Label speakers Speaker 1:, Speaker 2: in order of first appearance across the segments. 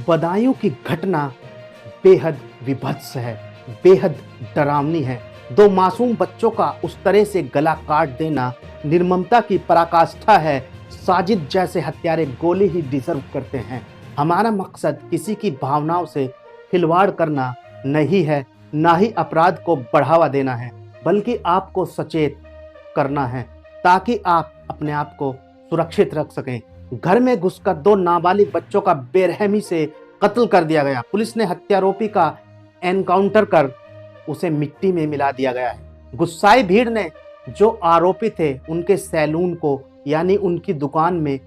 Speaker 1: बदायूं की घटना बेहद विभत्स है, बेहद डरावनी है। दो मासूम बच्चों का उस तरह से गला काट देना निर्ममता की पराकाष्ठा है। साजिद जैसे हत्यारे गोली ही डिजर्व करते हैं। हमारा मकसद किसी की भावनाओं से खिलवाड़ करना नहीं है, ना ही अपराध को बढ़ावा देना है, बल्कि आपको सचेत करना है ताकि आप अपने आप को सुरक्षित रख सकें। घर में घुसकर दो नाबालिग बच्चों का बेरहमी से कत्ल कर दिया गया। पुलिस ने हत्यारोपी का एनकाउंटर कर उसे मिट्टी में मिला दिया गया है। गुस्साई भीड़ ने जो आरोपी थे उनके सैलून को यानी उनकी दुकान में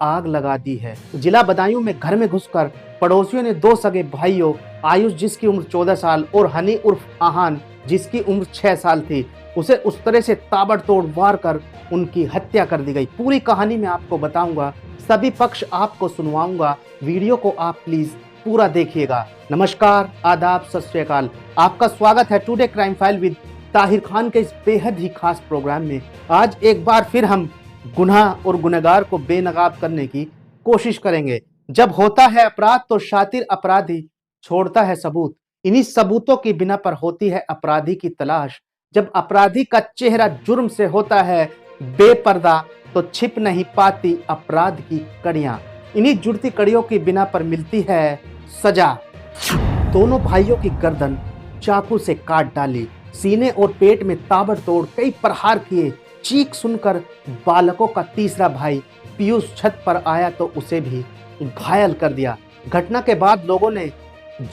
Speaker 1: आग लगा दी है। जिला बदायूं में घर में घुसकर पड़ोसियों ने दो सगे भाइयों आयुष जिसकी उम्र 14 साल और हनी उर्फ आहान जिसकी उम्र 6 साल थी, उसे उस तरह से ताबड़तोड़ वार कर उनकी हत्या कर दी गई। पूरी कहानी मैं आपको बताऊंगा, सभी पक्ष आपको सुनवाऊंगा। वीडियो को आप प्लीज पूरा देखिएगा। नमस्कार, आदाब, सत श्री अकाल। आपका स्वागत है today crime file with Tahir Khan के इस बेहद ही खास प्रोग्राम में। आज एक बार फिर हम गुनाह और गुनहगार को बेनकाब करने की कोशिश करेंगे। जब होता है अपराध तो शातिर अपराधी छोड़ता है सबूत। इन्हीं सबूतों की बिना पर होती है अपराधी की तलाश। जब अपराधी का चेहरा जुर्म से होता है बेपर्दा तो छिप नहीं पाती अपराध की कड़ियां। इन्हीं जुड़ती कड़ियों की बिना पर मिलती है सजा। दोनों भाइयों की गर्दन चाकू से काट डाली, सीने और पेट में ताबड़तोड़ कई प्रहार किए। चीख सुनकर बालकों का तीसरा भाई पीयूष छत पर आया तो उसे भी घायल कर दिया। घटना के बाद लोगों ने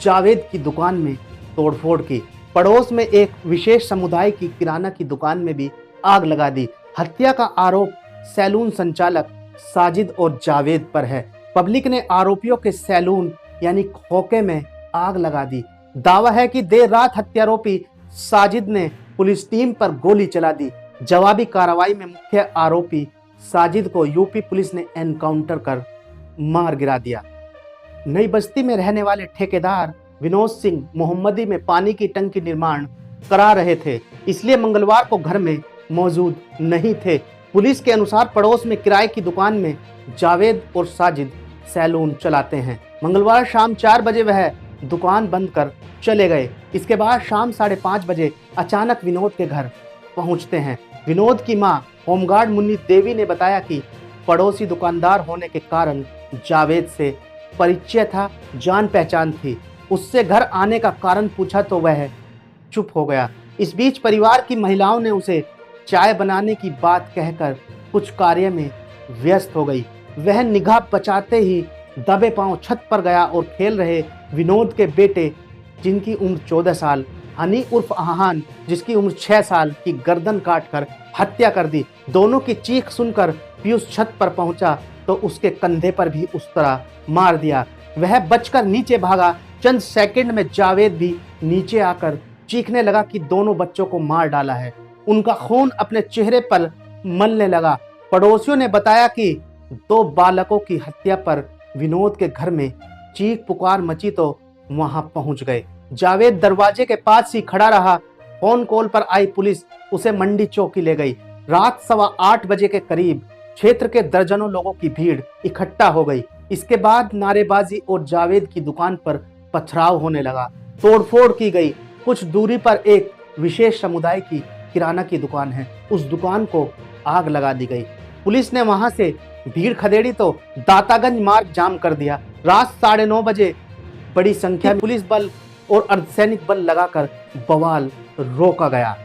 Speaker 1: जावेद की दुकान में तोड़फोड़ की। पड़ोस में एक विशेष समुदाय की किराना की दुकान में भी आग लगा दी। हत्या का आरोप सैलून संचालक साजिद और जावेद पर है। पब्लिक ने आरोपियों के सैलून यानी खोखे में आग लगा दी। दावा है कि देर रात हत्यारोपी साजिद ने पुलिस टीम पर गोली चला दी। जवाबी कार्रवाई में मुख्य आरोपी साजिद को यूपी पुलिस ने एनकाउंटर कर मार गिरा दिया। नई बस्ती में रहने वाले ठेकेदार विनोद सिंह मोहम्मदी में पानी की टंकी निर्माण करा रहे थे, इसलिए मंगलवार को घर में मौजूद नहीं थे। पुलिस के अनुसार पड़ोस में किराए की दुकान में जावेद और साजिद सैलून चलाते हैं। मंगलवार शाम 4 बजे वह दुकान बंद कर चले गए। इसके बाद शाम 5:30 बजे अचानक विनोद के घर पहुंचते हैं। विनोद की मां होमगार्ड मुन्नी देवी ने बताया कि पड़ोसी दुकानदार होने के कारण जावेद से परिचय था, जान पहचान थी। उससे घर आने का कारण पूछा तो वह चुप हो गया। इस बीच परिवार की महिलाओं ने उसे चाय बनाने की बात कहकर कुछ कार्य में व्यस्त हो गई। वह निगाह बचाते ही दबे पांव छत पर गया और खेल रहे विनोद के बेटे जिनकी उम्र 14 साल हनी उर्फ आहान जिसकी उम्र 6 साल की गर्दन काटकर हत्या कर दी। दोनों की चीख सुनकर पीयूष छत पर पहुंचा तो उसके कंधे पर भी उस तरह मार दिया। वह बचकर नीचे भागा। चंद सेकंड में जावेद भी नीचे आकर चीखने लगा कि दोनों बच्चों को मार डाला है। उनका खून अपने चेहरे पर मलने लगा। पड़ोसियों ने बताया कि 2 बालकों की हत्या पर विनोद के घर में चीख पुकार मची तो वहां पहुंच गए। जावेद दरवाजे के पास ही खड़ा रहा। फोन कॉल पर आई पुलिस उसे मंडी चौकी ले गई। रात 8:15 बजे के करीब क्षेत्र के दर्जनों लोगों की भीड़ इकट्ठा हो गई। इसके बाद नारेबाजी और जावेद की दुकान पर पथराव होने लगा। तोड़फोड़ की गई। कुछ दूरी पर एक विशेष समुदाय की किराना की दुकान है, उस दुकान को आग लगा दी गई। पुलिस ने वहां से भीड़ खदेड़ी तो दातागंज मार्ग जाम कर दिया। रात 9:30 बजे बड़ी संख्या में पुलिस बल और अर्धसैनिक बल लगाकर बवाल रोका गया।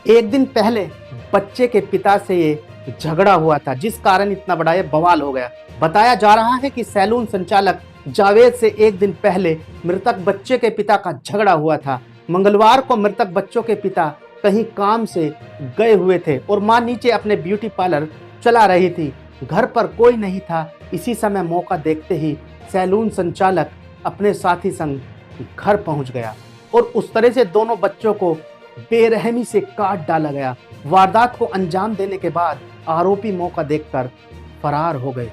Speaker 1: एक दिन पहले बच्चे के पिता से ये झगड़ा हुआ था, जिस कारण इतना बड़ा ये बवाल हो गया। बताया जा रहा है कि सैलून संचालक जावेद से एक दिन पहले मृतक बच्चे के पिता का झगड़ा हुआ था। मंगलवार को मृतक बच्चों के पिता कहीं काम से गए हुए थे और मां नीचे अपने ब्यूटी पार्लर चला रही थी। घर पर कोई नहीं था। इसी समय मौका देखते ही सैलून संचालक अपने साथी संग घर पहुंच गया और उस तरह से दोनों बच्चों को बेरहमी से काट डाला गया। वारदात को अंजाम देने के बाद आरोपी मौका देखकर फरार हो गए।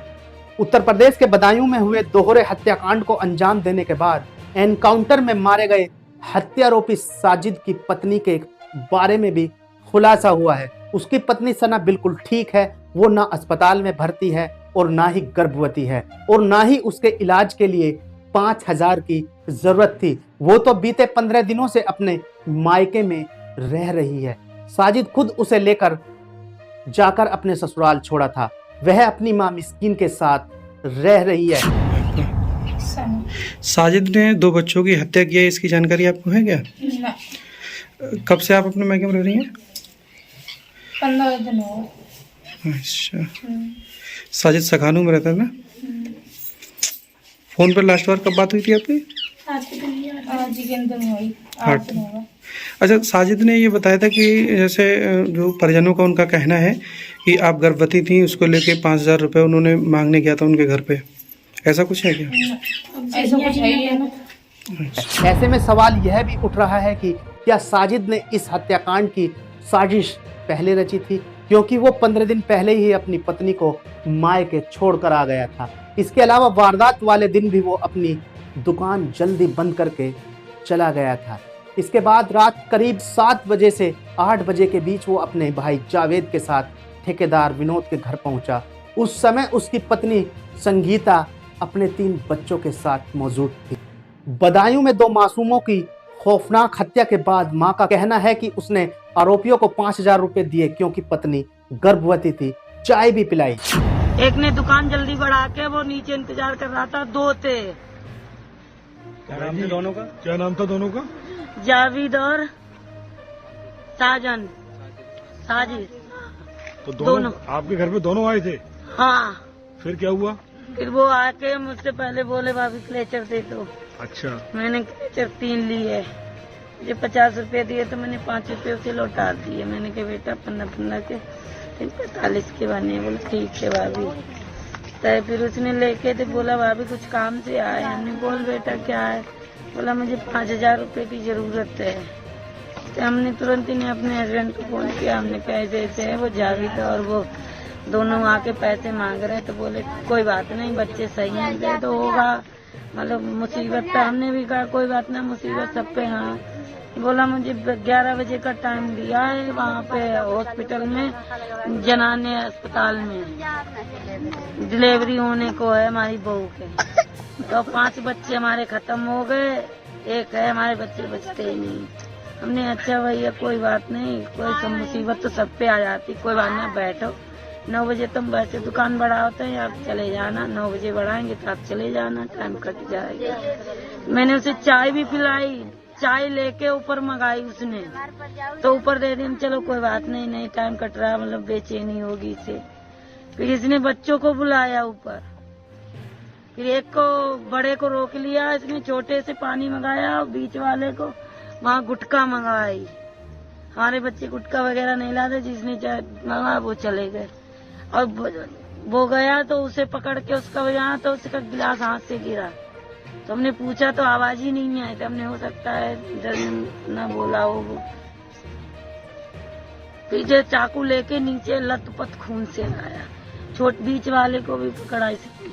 Speaker 1: उत्तर प्रदेश के बदायूं में हुए दोहरे हत्याकांड को अंजाम देने के बाद एनकाउंटर में मारे गए हत्यारोपी साजिद की पत्नी के बारे में भी खुलासा हुआ है। उसकी पत्नी सना बिल्कुल ठीक है। वो ना अस्पताल में भर्ती है और ना ही गर्भवती है और ना ही उसके इलाज के लिए 5,000 की जरूरत थी। वो तो बीते 15 दिनों से अपने मायके में रह रही है। साजिद खुद उसे लेकर जाकर अपने ससुराल छोड़ा था। वह अपनी माँ मिस्कीन के साथ रह रही है।
Speaker 2: साजिद ने 2 बच्चों की हत्या की है, इसकी जानकारी आपको है क्या?
Speaker 3: ना,
Speaker 2: कब से आप अपने मायके में रह रही हैं?
Speaker 3: 15 दिन हो गए।
Speaker 2: अच्छा, साजिद सखानू में रहता है ना? फोन पर लास्ट बार कब बात हुई थी आपकी?
Speaker 3: आज के दिन हुई, 8 दिन हो गए।
Speaker 2: अच्छा, साजिद ने ये बताया था कि जैसे जो परिजनों का उनका कहना है कि आप गर्भवती थी, उसको लेके 5,000 रुपये उन्होंने मांगने गया था उनके घर पे, ऐसा कुछ है क्या?
Speaker 3: ऐसा कुछ है ही नहीं।
Speaker 1: ऐसे में सवाल यह भी उठ रहा है कि क्या साजिद ने इस हत्याकांड की साजिश पहले रची थी, क्योंकि वो 15 दिन पहले ही अपनी पत्नी को मायके छोड़कर आ गया था। इसके अलावा वारदात वाले दिन भी वो अपनी दुकान जल्दी बंद करके चला गया था। इसके बाद रात करीब 7 बजे से 8 बजे के बीच वो अपने भाई जावेद के साथ ठेकेदार विनोद के घर पहुंचा। उस समय उसकी पत्नी संगीता अपने 3 बच्चों के साथ मौजूद थी। बदायूं में 2 मासूमों की खौफनाक हत्या के बाद मां का कहना है कि उसने आरोपियों को 5,000 रुपए दिए, क्योंकि पत्नी गर्भवती थी। चाय भी पिलाई।
Speaker 4: एक ने दुकान जल्दी बढ़ा के वो नीचे इंतजार कर रहा था, 2 थे।
Speaker 2: क्या नाम था दोनों का?
Speaker 5: क्या नाम था दोनों का?
Speaker 4: जावेद और साजन साजिद।
Speaker 5: तो दोनों आपके घर पे दोनों आए थे?
Speaker 4: हाँ,
Speaker 5: फिर क्या हुआ?
Speaker 4: फिर वो आके मुझसे पहले बोले भाभी क्लेचर दे दो।
Speaker 5: अच्छा,
Speaker 4: मैंने क्लेचर 3 लिए, मुझे 50 रुपए दिए तो मैंने 5 रुपए उसे लौटा दिए। मैंने कहा बेटा 15 के 45 के बने। बोले ठीक है भाभी। तो फिर उसने लेके तो बोला भाभी कुछ काम से आए। हमने बोल बेटा क्या है? बोला मुझे 5,000 रुपए की जरूरत है। तो हमने तुरंत ही अपने हस्बैंड को फोन किया। हमने कहा ऐसे है, वो जावेद और वो दोनों आके पैसे मांग रहे हैं। तो बोले कोई बात नहीं, बच्चे सही हैं, दे तो होगा, मतलब मुसीबत। तो हमने भी कहा कोई बात ना, मुसीबत सब पे। हाँ, बोला मुझे 11 बजे का टाइम दिया है वहाँ पे हॉस्पिटल में, जनाने अस्पताल में डिलीवरी होने को है हमारी बहू के। तो 5 बच्चे हमारे खत्म हो गए, एक है हमारे बच्चे बचते ही नहीं। हमने अच्छा भैया कोई बात नहीं, कोई सब मुसीबत तो सब पे आ जाती, कोई बात ना, बैठो 9 बजे तुम वैसे दुकान बढ़ा होते हैं, आप चले जाना। 9 बजे बढ़ाएंगे तो आप चले जाना, टाइम कट जाएगा। मैंने उसे चाय भी पिलाई, चाय लेके ऊपर मंगाई उसने, तो ऊपर दे दी। चलो कोई बात नहीं, नहीं टाइम कट रहा, मतलब बेचैनी होगी इसे। फिर इसने बच्चों को बुलाया ऊपर, फिर एक को बड़े को रोक लिया, इसने छोटे से पानी मंगाया और बीच वाले को वहाँ गुटखा मंगाई। हमारे बच्चे गुटखा वगैरह नहीं लाते, जिसने मंगाया वो चले गए। और वो गया तो उसे पकड़ के उसका बजाया तो उसका गिलास हाथ से गिरा। तो हमने पूछा तो आवाज ही नहीं आई। तो हमने हो सकता है इधर न बोला हो। वो पीछे चाकू लेके नीचे लथपथ खून से लाया। छोट बीच वाले को भी पकड़ा इसने।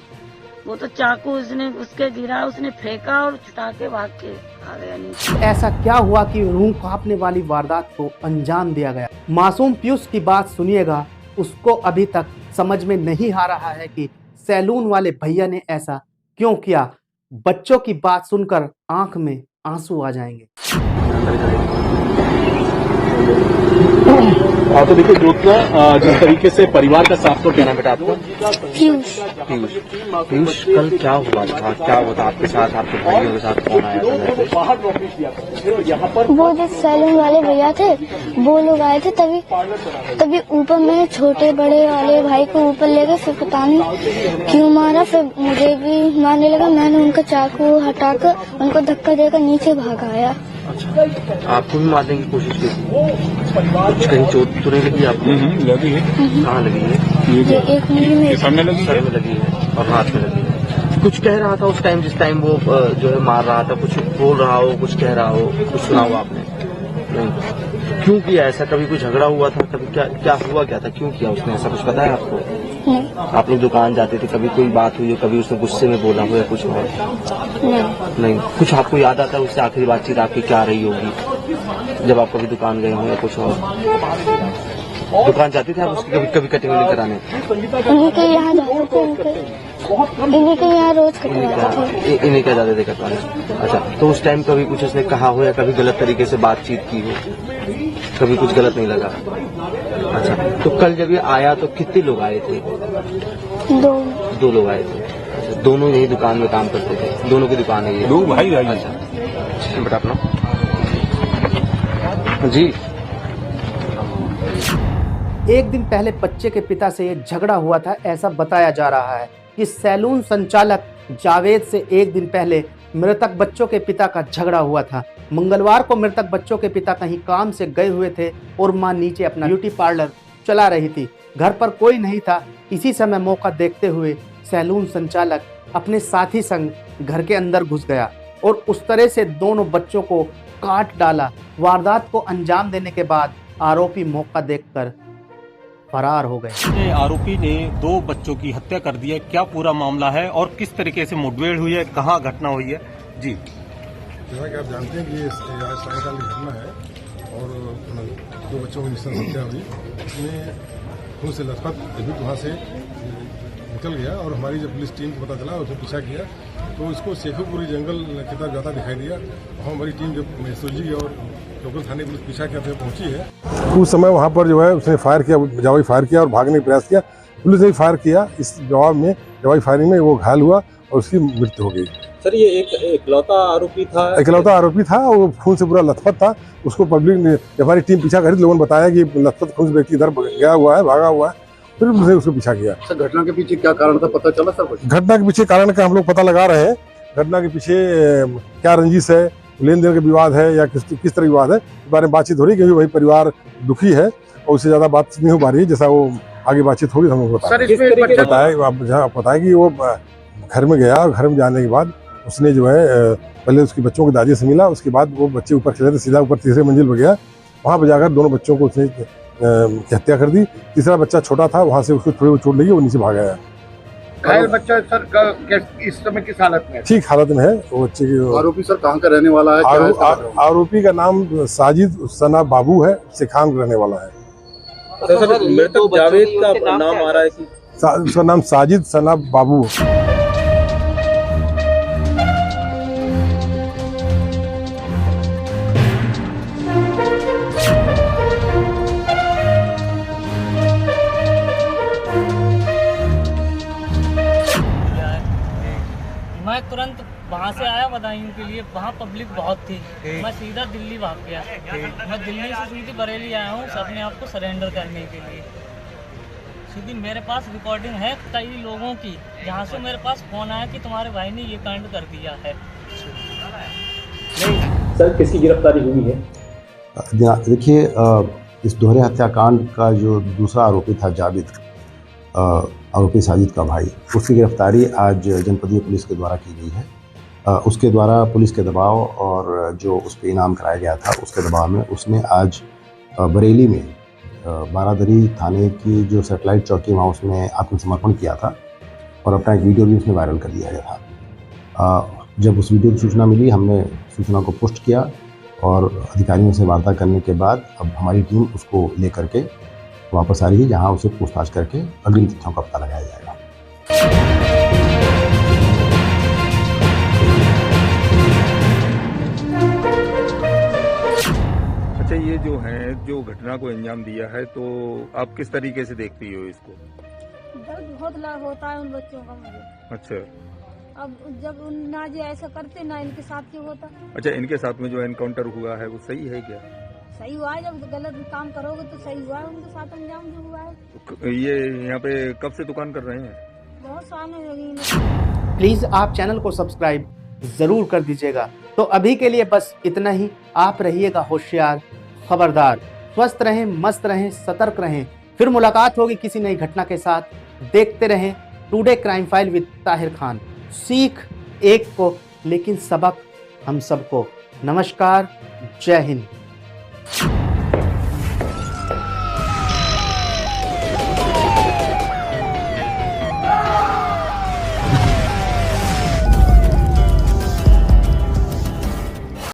Speaker 4: वो तो चाकू उसने उसके गिरा, उसने फेंका और छुटा के भाग के आ गया नीचे।
Speaker 1: ऐसा क्या हुआ कि रूह कांपने वाली वारदात को अंजाम दिया गया? मासूम पीयूष की बात सुनिएगा। उसको अभी तक समझ में नहीं आ रहा है कि सैलून वाले भैया ने ऐसा क्यों किया। बच्चों की बात सुनकर आंख में आंसू आ जाएंगे।
Speaker 5: तो देखिए ज्योत्सना, जिस तरीके से परिवार का साथ, तो कहना बेटा आपको?
Speaker 6: पीयूष कल क्या हुआ था? क्या होता आपके साथ, आपके भाइयों के साथ? कौन आया था?
Speaker 7: वो जो सैलून वाले भैया थे वो लोग आए थे, तभी ऊपर में छोटे बड़े वाले भाई को ऊपर ले गए। फिर पता नहीं क्यों मारा, फिर मुझे भी मारने लगा। मैंने उनका चाकू हटाकर उनको धक्का देकर नीचे भागाया।
Speaker 6: अच्छा, आपको भी मारने की कोशिश की थी? कुछ कहीं चोट तो नहीं लगी आपको?
Speaker 5: लगी है।
Speaker 6: कहाँ लगी है?
Speaker 7: ये एक मुंडी में,
Speaker 5: सामने लगी,
Speaker 6: सर में लगी है और हाथ में लगी है। कुछ कह रहा था उस टाइम, जिस टाइम वो जो है मार रहा था? कुछ बोल रहा हो, कुछ कह रहा हो, कुछ सुना हो आपने? नहीं। क्यों किया ऐसा? कभी कोई झगड़ा हुआ था? कभी क्या हुआ, क्या था, क्यों किया उसने ऐसा? कुछ पता है आपको?
Speaker 7: नहीं।
Speaker 6: आप लोग दुकान जाते थे, कभी कोई बात हुई हो, कभी उसने गुस्से में बोला हो या कुछ और? नहीं। कुछ आपको याद आता है उससे आखिरी बातचीत आपकी क्या रही होगी जब आप कभी दुकान गए हो या कुछ और? दुकान जाते थे आप उसकी कभी कटिंग कराने?
Speaker 7: उनके यहाँ जाते थे, इन्हीं के यहाँ रोज कटवाते थे।
Speaker 6: इन्हें क्या ज्यादा दिक्कत वाले? अच्छा, तो उस टाइम कभी कुछ उसने कहा हो या कभी गलत तरीके से बातचीत की हो? कभी कुछ गलत नहीं लगा? अच्छा, तो कल जब ये आया तो कितने लोग आए थे? दो लोग आए थे। अच्छा, दोनों यही दुकान में काम करते थे? दोनों की दुकान है ये?
Speaker 5: दो भाई आई।
Speaker 6: अच्छा, बेटा अपना जी।
Speaker 1: एक दिन पहले बच्चे के पिता से ये झगड़ा हुआ था, ऐसा बताया जा रहा है कि सैलून संचालक जावेद से एक दिन पहले मृतक बच्चों के पिता का झगड़ा हुआ था। मंगलवार को मृतक बच्चों के पिता कहीं काम से गए हुए थे और मां नीचे अपना ब्यूटी पार्लर चला रही थी। घर पर कोई नहीं था। इसी समय मौका देखते हुए सैलून संचालक अपने साथी संग घर के अंदर घुस गया और उस तरह से दोनों बच्चों को काट डाला। वारदात को अंजाम देने के बाद आरोपी मौका देखकर फरार हो गए।
Speaker 5: आरोपी ने 2 बच्चों की हत्या कर दी है। क्या पूरा मामला है और किस तरीके से मुठभेड़ हुई है, कहाँ घटना हुई है? जी,
Speaker 8: जैसा कि आप जानते हैं कि ये आज सायंकाल की घटना है और 2 बच्चों की निश्चित हत्या हुई। इसमें खून से लथपथ अभी वहाँ से निकल गया और हमारी जब पुलिस टीम को पता चला उसने पीछा किया तो इसको शेखोपुरी जंगल की तरफ जाता दिखाई दिया। और हमारी टीम जब एसओजी की और लोकल थाने पुलिस पीछा करते हुए पहुंची है, उस समय वहाँ पर जो है उसने फायर किया, जवाबी फायर किया और भागने का प्रयास किया। पुलिस ने फायर किया, इस जवाब में जवाबी फायरिंग में वो घायल हुआ और उसकी मृत्यु हो गई।
Speaker 5: सर ये एक इकलौता आरोपी था?
Speaker 8: इकलौता आरोपी था, वो खून से पूरा लथपथ था। उसको पब्लिक ने, हमारी टीम पीछा करी, लोगों ने बताया कि लथपथ खून से व्यक्ति इधर गया हुआ है, भागा हुआ है, फिर उसने उसको पीछा किया।
Speaker 9: सर घटना के पीछे क्या कारण था, पता चला सर?
Speaker 8: घटना के पीछे कारण का हम लोग पता लगा रहे हैं। घटना के पीछे क्या रंजिश है, लेन देन का विवाद है या किस तरह विवाद है, इस बारे में बातचीत हो रही है क्योंकि वही परिवार दुखी है और उससे ज्यादा बातचीत नहीं हो पा रही है। जैसा वो आगे बातचीत होगी हम लोग बताया कि वो घर में गया और घर में जाने के बाद उसने जो है पहले उसके बच्चों के दादी से मिला, उसके बाद वो बच्चे ऊपर खेले थे, सीधा ऊपर तीसरे मंजिल पर गया। वहाँ पर जाकर दोनों बच्चों को उसने हत्या कर दी। तीसरा बच्चा छोटा था, वहाँ से उसको थोड़ी चोट लगी, वो नीचे भाग गया।
Speaker 9: घायल बच्चा सर इस समय किस हालत में है?
Speaker 8: ठीक हालत में है वो बच्चे की।
Speaker 9: आरोपी सर कहाँ का रहने वाला है?
Speaker 8: आरोपी का नाम साजिद सना बाबू है, सिखान रहने वाला है।
Speaker 5: सर मृतक जावेद का नाम आ रहा है कि
Speaker 8: उसका नाम साजिद सना बाबू।
Speaker 10: मैं तुरंत वहाँ से आया बदायूं के लिए, वहाँ पब्लिक बहुत थी। मैं सीधा दिल्ली भाग गया। मैं दिल्ली से सीधी बरेली आया हूँ अपने आप को सरेंडर करने के लिए। सीधी मेरे पास रिकॉर्डिंग है कई लोगों की, जहाँ से मेरे पास फोन आया कि तुम्हारे भाई ने ये कांड कर दिया है।
Speaker 5: सर किसकी गिरफ्तारी हुई है?
Speaker 11: देखिए, इस दोहरे हत्याकांड का जो दूसरा आरोपी था जावेद, आरोपी साजिद का भाई, उसकी गिरफ्तारी आज जनपदीय पुलिस के द्वारा की गई है। उसके द्वारा पुलिस के दबाव और जो उस पर इनाम कराया गया था उसके दबाव में उसने आज बरेली में बारादरी थाने की जो सेटेलाइट चौकी वहाँ उसने आत्मसमर्पण किया था और अपना एक वीडियो भी उसने वायरल कर दिया गया था। जब उस वीडियो की सूचना मिली, हमने सूचना को पोस्ट किया और अधिकारियों से वार्ता करने के बाद अब हमारी टीम उसको लेकर के वापस आ रही है, जहाँ उसे पूछताछ करके अग्रिम तथ्यों का पता लगाया जाएगा।
Speaker 12: अच्छा, ये जो है जो घटना को अंजाम दिया है, तो आप किस तरीके से देखती हो इसको?
Speaker 3: दर्द बहुत लाभ होता है उन बच्चों का मुझे।
Speaker 12: अच्छा,
Speaker 3: अब जब ना जो ऐसा करते ना इनके साथ क्यों होता?
Speaker 12: अच्छा, इनके साथ में जो एनकाउंटर हुआ है वो सही है क्या?
Speaker 3: सही हुआ है, जब गलत काम करोगे तो सही हुआ है, उनके साथ अंजाम जो हुआ है।
Speaker 12: तो ये यहाँ पे कब से दुकान कर रहे हैं?
Speaker 3: बहुत सालों लगी।
Speaker 1: प्लीज आप चैनल को सब्सक्राइब जरूर कर दीजिएगा। तो अभी के लिए बस इतना ही। आप रहिएगा होशियार, खबरदार, स्वस्थ रहें, मस्त रहें, सतर्क रहें। फिर मुलाकात होगी किसी नई घटना के साथ। देखते रहें today crime file with Tahir Khan. सीख एक को, लेकिन सबक हम सबको। नमस्कार, जय हिंद।